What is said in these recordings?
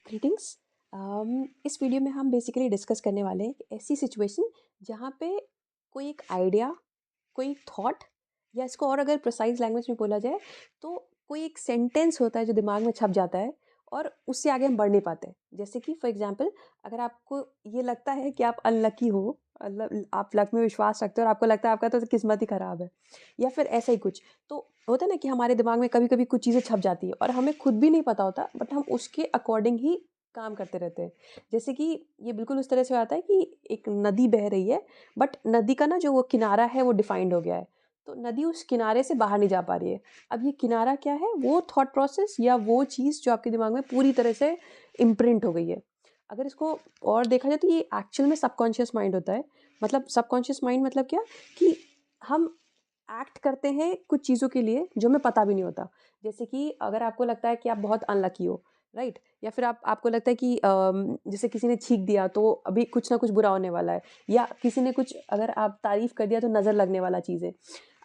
Greetings. इस video में हम बेसिकली डिस्कस करने वाले हैं कि ऐसी सिचुएशन जहाँ पे कोई एक आइडिया, कोई थॉट, या इसको और अगर प्रिसाइज लैंग्वेज में बोला जाए तो कोई एक सेंटेंस होता है जो दिमाग में छप जाता है और उससे आगे हम बढ़ नहीं पाते। जैसे कि फॉर एग्जांपल, अगर आपको ये लगता है कि आप अनलकी हो, आप लक में विश्वास रखते हो और आपको लगता है आपका तो किस्मत ही खराब है, या फिर ऐसा ही कुछ, तो होता है ना कि हमारे दिमाग में कभी कभी कुछ चीज़ें छप जाती है और हमें खुद भी नहीं पता होता, बट हम उसके अकॉर्डिंग ही काम करते रहते हैं। जैसे कि ये बिल्कुल उस तरह से आता है कि एक नदी बह रही है, बट नदी का ना जो वो किनारा है वो डिफाइंड हो गया है, तो नदी उस किनारे से बाहर नहीं जा पा रही है। अब ये किनारा क्या है? वो थॉट प्रोसेस या वो चीज़ जो आपके दिमाग में पूरी तरह से इम्प्रिंट हो गई है। अगर इसको और देखा जाए तो ये एक्चुअल में सबकॉन्शियस माइंड होता है। मतलब सबकॉन्शियस माइंड मतलब क्या, कि हम एक्ट करते हैं कुछ चीज़ों के लिए जो हमें पता भी नहीं होता। जैसे कि अगर आपको लगता है कि आप बहुत अनलकी हो, राइट? या फिर आपको लगता है कि जैसे किसी ने छींक दिया तो अभी कुछ ना कुछ बुरा होने वाला है, या किसी ने कुछ अगर आप तारीफ़ कर दिया तो नज़र लगने वाला चीज़ है।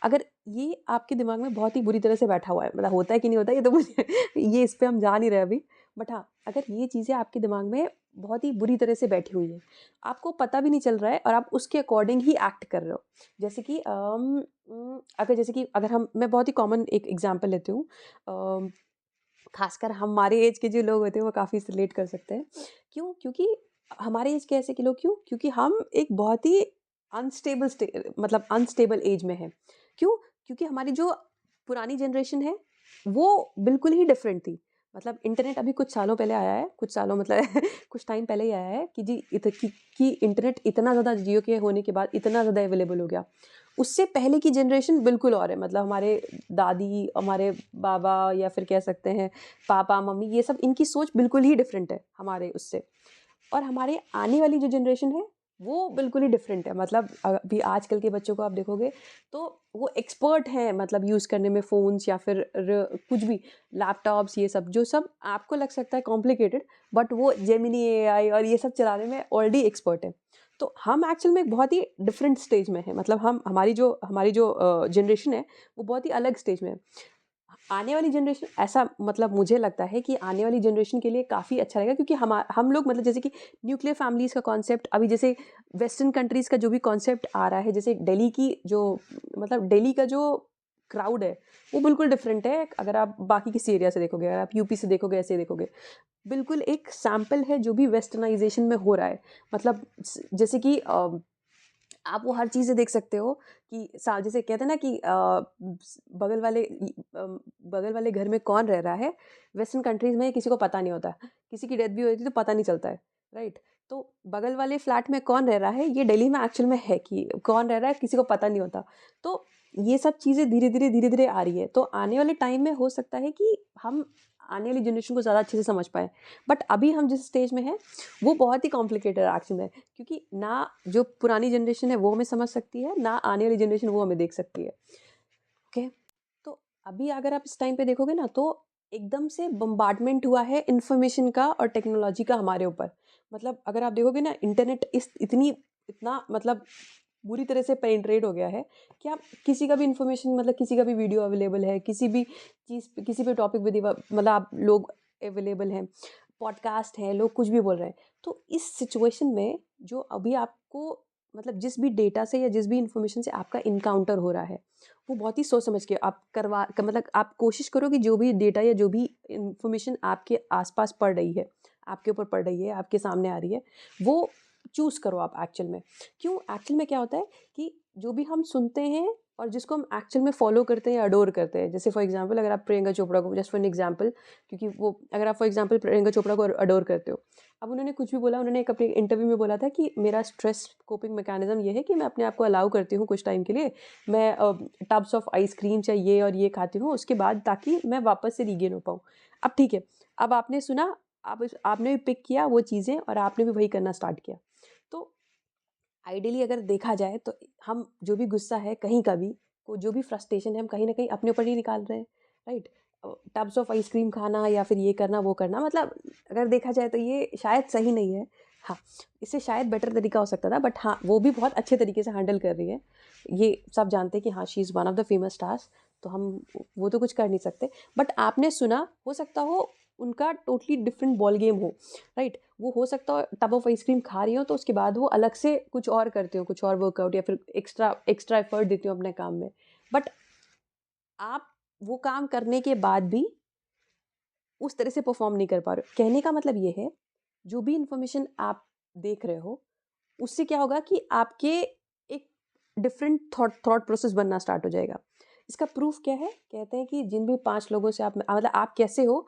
अगर ये आपके दिमाग में बहुत ही बुरी तरह से बैठा हुआ है, मतलब होता है कि नहीं होता, ये तो मुझे ये इस पे हम जा नहीं रहे अभी। बट हाँ, अगर ये चीज़ें आपके दिमाग में बहुत ही बुरी तरह से बैठी हुई हैं, आपको पता भी नहीं चल रहा है और आप उसके अकॉर्डिंग ही एक्ट कर रहे हो। जैसे कि अगर जैसे कि अगर मैं बहुत ही कॉमन एक एग्जांपल लेती हूँ। खासकर हमारे एज के जो लोग होते हैं वो काफ़ी रिलेट कर सकते हैं। क्यों? क्योंकि हमारे एज के ऐसे के लोग क्यों? क्योंकि हम एक बहुत ही मतलब अनस्टेबल एज में हैं। क्यों? क्योंकि हमारी जो पुरानी जनरेशन है वो बिल्कुल ही डिफरेंट थी। मतलब इंटरनेट अभी कुछ सालों पहले आया है, कुछ सालों मतलब कुछ टाइम पहले ही आया है कि जी कि इंटरनेट इतना ज़्यादा जियो के होने के बाद इतना ज़्यादा अवेलेबल हो गया। उससे पहले की जनरेशन बिल्कुल और है, मतलब हमारे दादी, हमारे बाबा, या फिर कह सकते हैं पापा, मम्मी, ये सब इनकी सोच बिल्कुल ही डिफरेंट है हमारे उससे। और हमारे आने वाली जो जनरेशन है वो बिल्कुल ही डिफरेंट है। मतलब अभी आजकल के बच्चों को आप देखोगे तो वो एक्सपर्ट हैं, मतलब यूज़ करने में फ़ोन्स या फिर कुछ भी लैपटॉप्स, ये सब जो सब आपको लग सकता है कॉम्प्लिकेटेड, बट वो जेमिनी एआई और ये सब चलाने में ऑलरेडी एक्सपर्ट है। तो हम एक्चुअल में एक बहुत ही डिफरेंट स्टेज में हैं। मतलब हम हमारी जो जनरेशन है वो बहुत ही अलग स्टेज में है। आने वाली जनरेशन, ऐसा मतलब मुझे लगता है कि आने वाली जनरेशन के लिए काफ़ी अच्छा रहेगा, क्योंकि हम लोग, मतलब जैसे कि न्यूक्लियर फैमिलीज़ का कॉन्सेप्ट, अभी जैसे वेस्टर्न कंट्रीज़ का जो भी कॉन्सेप्ट आ रहा है, जैसे दिल्ली की जो, मतलब दिल्ली का जो क्राउड है वो बिल्कुल डिफरेंट है। अगर आप बाकी किसी एरिया से देखोगे, अगर आप यूपी से देखोगे, ऐसे देखोगे, बिल्कुल एक सैंपल है जो भी वेस्टर्नाइजेशन में हो रहा है। मतलब जैसे कि आप वो हर चीज़ें देख सकते हो कि जैसे कहते हैं ना कि बगल वाले बगल वाले घर में कौन रह रहा है। वेस्टर्न कंट्रीज़ में किसी को पता नहीं होता। किसी की डेथ भी होती है तो पता नहीं चलता है, राइट? तो बगल वाले फ्लैट में कौन रह रहा है, ये दिल्ली में एक्चुअल में है कि कौन रह रहा है, किसी को पता नहीं होता। तो ये सब चीज़ें धीरे-धीरे आ रही है। तो आने वाले टाइम में हो सकता है कि हम आने वाली जनरेशन को ज़्यादा अच्छे से समझ पाएँ। बट अभी हम जिस स्टेज में हैं वो बहुत ही कॉम्प्लिकेटेड एक्चुअल में, क्योंकि ना जो पुरानी जनरेशन है वो हमें समझ सकती है, ना आने वाली जनरेशन वो हमें देख सकती है। ओके? तो अभी अगर आप इस टाइम पे देखोगे ना, तो एकदम से बम्बार्डमेंट हुआ है इन्फॉर्मेशन का और टेक्नोलॉजी का हमारे ऊपर। मतलब अगर आप देखोगे ना, इंटरनेट इतना मतलब बुरी तरह से पेनिट्रेट हो गया है कि आप किसी का भी इन्फॉर्मेशन, मतलब किसी का भी वीडियो अवेलेबल है, किसी भी चीज़ पे, किसी भी टॉपिक पे मतलब आप लोग अवेलेबल हैं, पॉडकास्ट है, लोग कुछ भी बोल रहे हैं। तो इस सिचुएशन में जो अभी आपको, मतलब जिस भी डेटा से या जिस भी इन्फॉर्मेशन से आपका इनकाउंटर हो रहा है, वो बहुत ही सोच समझ के आप मतलब आप कोशिश करो कि जो भी डेटा या जो भी इन्फॉर्मेशन आपके आसपास पड़ रही है, आपके ऊपर पड़ रही है, आपके सामने आ रही है, वो चूज़ करो आप एक्चुअल में। क्यों? एक्चुअल में क्या होता है कि जो भी हम सुनते हैं और जिसको हम एक्चुअल में फ़ॉलो करते हैं या अडोर करते हैं, जैसे फॉर एग्ज़ाम्पल अगर आप प्रियंका चोपड़ा को, जस्ट फॉर एन एग्ज़ाम्पल, क्योंकि वो, अगर आप फॉर एग्ज़ाम्पल प्रियंका चोपड़ा को अडोर करते हो, अब उन्होंने कुछ भी बोला, उन्होंने एक अपने इंटरव्यू में बोला था कि मेरा स्ट्रेस कोपिंग मैकेनिज़्म ये है कि मैं अपने आप को अलाउ करती हूँ कुछ टाइम के लिए, मैं टब्स ऑफ आइसक्रीम चाहे ये और ये खाती हूँ उसके बाद, ताकि मैं वापस से रीगेन हो पाऊँ। अब ठीक है, अब आपने सुना, आपने भी पिक किया वो चीज़ें और आपने भी वही करना स्टार्ट किया। तो आइडियली अगर देखा जाए तो हम जो भी गुस्सा है कहीं का भी, को जो भी फ्रस्ट्रेशन है, हम कहीं न कहीं अपने ऊपर ही निकाल रहे हैं, राइट? टब्स ऑफ आइसक्रीम खाना या फिर ये करना, वो करना, मतलब अगर देखा जाए तो ये शायद सही नहीं है। हाँ, इससे शायद बेटर तरीका हो सकता था, बट हाँ, वो भी बहुत अच्छे तरीके से हैंडल कर रही है। ये सब जानते हैं कि हाँ, she is one of the famous stars, तो हम वो तो कुछ कर नहीं सकते। बट आपने सुना, हो सकता हो उनका टोटली डिफरेंट बॉल गेम हो, राइट। वो हो सकता है टब ऑफ आइसक्रीम खा रही हो तो उसके बाद वो अलग से कुछ और करते हो, कुछ और वर्कआउट या फिर एक्स्ट्रा एक्स्ट्रा एफर्ट देते हो अपने काम में, बट आप वो काम करने के बाद भी उस तरह से परफॉर्म नहीं कर पा रहे हो। कहने का मतलब ये है, जो भी इंफॉर्मेशन आप देख रहे हो उससे क्या होगा कि आपके एक डिफरेंट थॉट प्रोसेस बनना स्टार्ट हो जाएगा। इसका प्रूफ क्या है? कहते हैं कि जिन भी 5 लोगों से आप मतलब आप कैसे हो,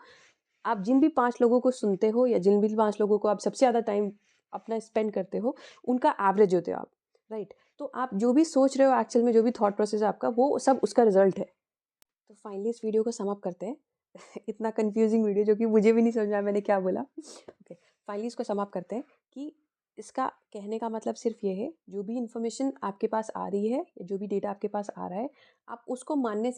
आप जिन भी 5 लोगों को सुनते हो या जिन भी 5 लोगों को आप सबसे ज़्यादा टाइम अपना स्पेंड करते हो, उनका एवरेज होते हो आप, राइट। तो आप जो भी सोच रहे हो एक्चुअल में, जो भी थॉट प्रोसेस है आपका, वो सब उसका रिजल्ट है। तो फाइनली इस वीडियो को सम अप करते हैं। इतना कंफ्यूजिंग वीडियो जो कि मुझे भी नहीं समझ में आया मैंने क्या बोला। ओके, फाइनली इसको सम अप करते हैं कि इसका कहने का मतलब सिर्फ ये है, जो भी इंफॉर्मेशन आपके पास आ रही है या जो भी डेटा आपके पास आ रहा है, आप उसको मानने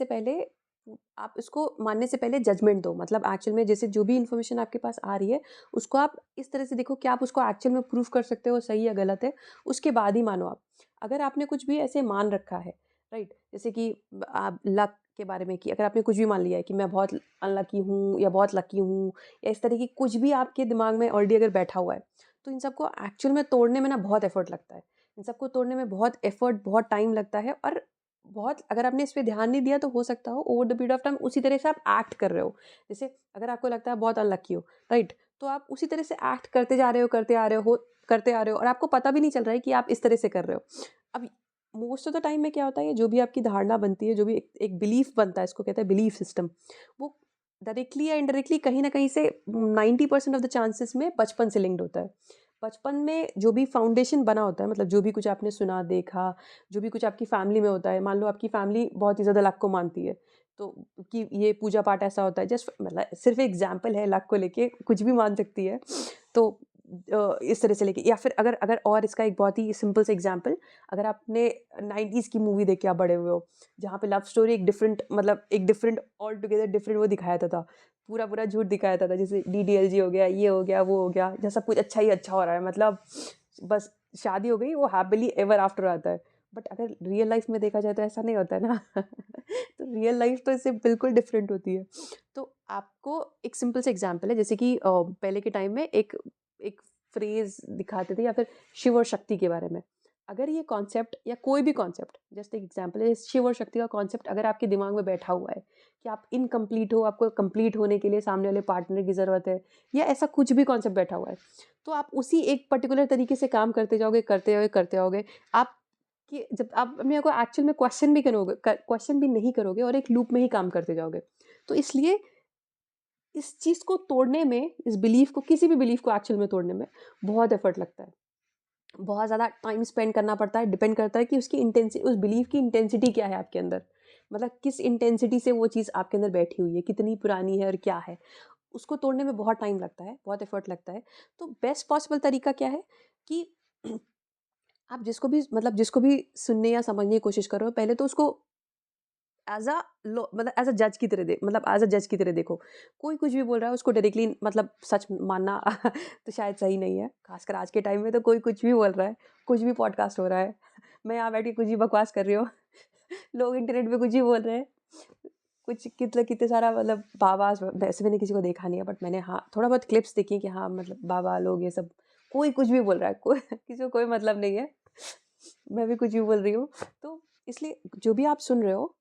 से पहले जजमेंट दो। मतलब एक्चुअल में जैसे जो भी इंफॉर्मेशन आपके पास आ रही है उसको आप इस तरह से देखो कि आप उसको एक्चुअल में प्रूफ कर सकते हो सही या गलत है, उसके बाद ही मानो आप। अगर आपने कुछ भी ऐसे मान रखा है, राइट, जैसे कि आप लक के बारे में, कि अगर आपने कुछ भी मान लिया है कि मैं बहुत अनलकी हूँ या बहुत लकी हूँ, या इस तरह की कुछ भी आपके दिमाग में ऑलरेडी अगर बैठा हुआ है, तो इन सबको एक्चुअल में तोड़ने में ना बहुत एफर्ट लगता है। इन सबको तोड़ने में बहुत एफर्ट, बहुत टाइम लगता है, और बहुत अगर आपने इस पे ध्यान नहीं दिया तो हो सकता हो over the period of time उसी तरह से आप एक्ट कर रहे हो। जैसे अगर आपको लगता है बहुत अनलकी हो, राइट, तो आप उसी तरह से एक्ट करते जा रहे हो, करते आ रहे हो, और आपको पता भी नहीं चल रहा है कि आप इस तरह से कर रहे हो। अब मोस्ट ऑफ द टाइम में क्या होता है, जो भी आपकी धारणा बनती है, जो भी एक बिलीफ बनता है, इसको कहते हैं बिलीफ सिस्टम, वो डायरेक्टली या इनडायरेक्टली कहीं ना कहीं से 90% ऑफ द चांसेस में बचपन से लिंक्ड होता है। बचपन में जो भी फाउंडेशन बना होता है, मतलब जो भी कुछ आपने सुना देखा, जो भी कुछ आपकी फैमिली में होता है, मान लो आपकी फैमिली बहुत ही ज़्यादा लक को मानती है, तो कि ये पूजा पाठ ऐसा होता है, जस्ट मतलब सिर्फ एग्जाम्पल है, लक को लेके कुछ भी मान सकती है। तो इस तरह से लेके, या फिर अगर अगर और इसका एक बहुत ही सिंपल सा एग्जांपल, अगर आपने 90s की मूवी देख के आप बड़े हुए हो, जहाँ पे लव स्टोरी एक डिफरेंट, मतलब एक डिफरेंट ऑल टुगेदर डिफरेंट वो दिखाया था, पूरा पूरा झूठ दिखाया था, जैसे डीडीएलजे हो गया, ये हो गया, वो हो गया, जहाँ सब कुछ अच्छा ही अच्छा हो रहा है, मतलब बस शादी हो गई, वो हैप्पीली एवर आफ्टर आता है। बट अगर रियल लाइफ में देखा जाए तो ऐसा नहीं होता है ना। तो रियल लाइफ तो इससे बिल्कुल डिफरेंट होती है। तो आपको एक सिंपल सा एग्जांपल है, जैसे कि पहले के टाइम में एक एक फ्रेज दिखाते थे, या फिर शिव और शक्ति के बारे में। अगर ये कॉन्सेप्ट या कोई भी कॉन्सेप्ट, जस्ट एक एग्जांपल है, शिव और शक्ति का कॉन्सेप्ट अगर आपके दिमाग में बैठा हुआ है कि आप इनकम्प्लीट हो, आपको कंप्लीट होने के लिए सामने वाले पार्टनर की ज़रूरत है, या ऐसा कुछ भी कॉन्सेप्ट बैठा हुआ है, तो आप उसी एक पर्टिकुलर तरीके से काम करते जाओगे, करते जाओगे। आप कि जब आप अपने को एक्चुअल में क्वेश्चन भी नहीं करोगे, और एक लूप में ही काम करते जाओगे। तो इसलिए इस चीज़ को तोड़ने में, इस बिलीफ को, किसी भी बिलीफ को एक्चुअल में तोड़ने में बहुत एफर्ट लगता है। बहुत ज़्यादा टाइम स्पेंड करना पड़ता है, डिपेंड करता है कि उस बिलीफ की इंटेंसिटी क्या है आपके अंदर। मतलब किस इंटेंसिटी से वो चीज़ आपके अंदर बैठी हुई है, कितनी पुरानी है और क्या है। उसको तोड़ने में बहुत टाइम लगता है, बहुत एफर्ट लगता है। तो बेस्ट पॉसिबल तरीका क्या है कि आप जिसको भी सुनने या समझने की कोशिश कर रहे हो, पहले तो उसको एज़ अ मतलब एज़ अ जज की तरह देखो। कोई कुछ भी बोल रहा है उसको डायरेक्टली मतलब सच मानना तो शायद सही नहीं है। ख़ासकर आज के टाइम में तो कोई कुछ भी बोल रहा है, कुछ भी पॉडकास्ट हो रहा है। मैं यहाँ बैठ के कुछ भी बकवास कर रही हूँ। लोग इंटरनेट पे कुछ भी बोल रहे हैं। कुछ कितने सारा मतलब बाबा, वैसे मैंने किसी को देखा नहीं है, बट मैंने हाँ, थोड़ा बहुत क्लिप्स देखी हैं कि हाँ, मतलब बाबा लोग ये सब, कोई कुछ भी बोल रहा है, कोई किसी को कोई मतलब नहीं है। मैं भी कुछ भी बोल रही हूँ। तो इसलिए जो भी आप सुन रहे हो,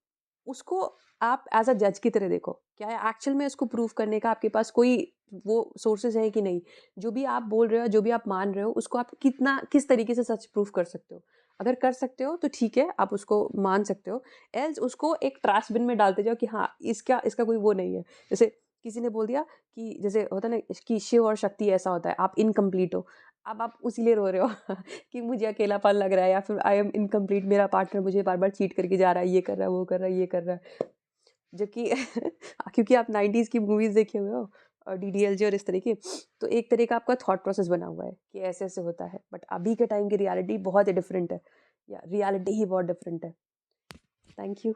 उसको आप एज़ अ जज की तरह देखो। क्या है एक्चुअल में इसको प्रूव करने का आपके पास कोई वो सोर्सेज़ है कि नहीं? जो भी आप बोल रहे हो, जो भी आप मान रहे हो, उसको आप किस तरीके से सच प्रूव कर सकते हो? अगर कर सकते हो तो ठीक है, आप उसको मान सकते हो। एल्स उसको एक ट्रैश बिन में डालते जाओ कि हाँ, इसका इसका कोई वो नहीं है। जैसे किसी ने बोल दिया कि जैसे होता है ना कि शिव और शक्ति ऐसा होता है, आप इनकम्प्लीट हो। अब आप उसी लिए रो रहे हो कि मुझे अकेलापन लग रहा है, या फिर आई एम इनकम्प्लीट, मेरा पार्टनर मुझे बार-बार चीट करके जा रहा है, ये कर रहा है, वो कर रहा है, ये कर रहा है। जबकि क्योंकि आप 90s की मूवीज़ देखे हुए हो और डीडीएलजे और इस तरह की, तो एक तरह का आपका थॉट प्रोसेस बना हुआ है कि ऐसे-ऐसे होता है। बट अभी के टाइम की रियलिटी बहुत ही डिफरेंट है, या रियलिटी ही बहुत डिफरेंट है। Thank you.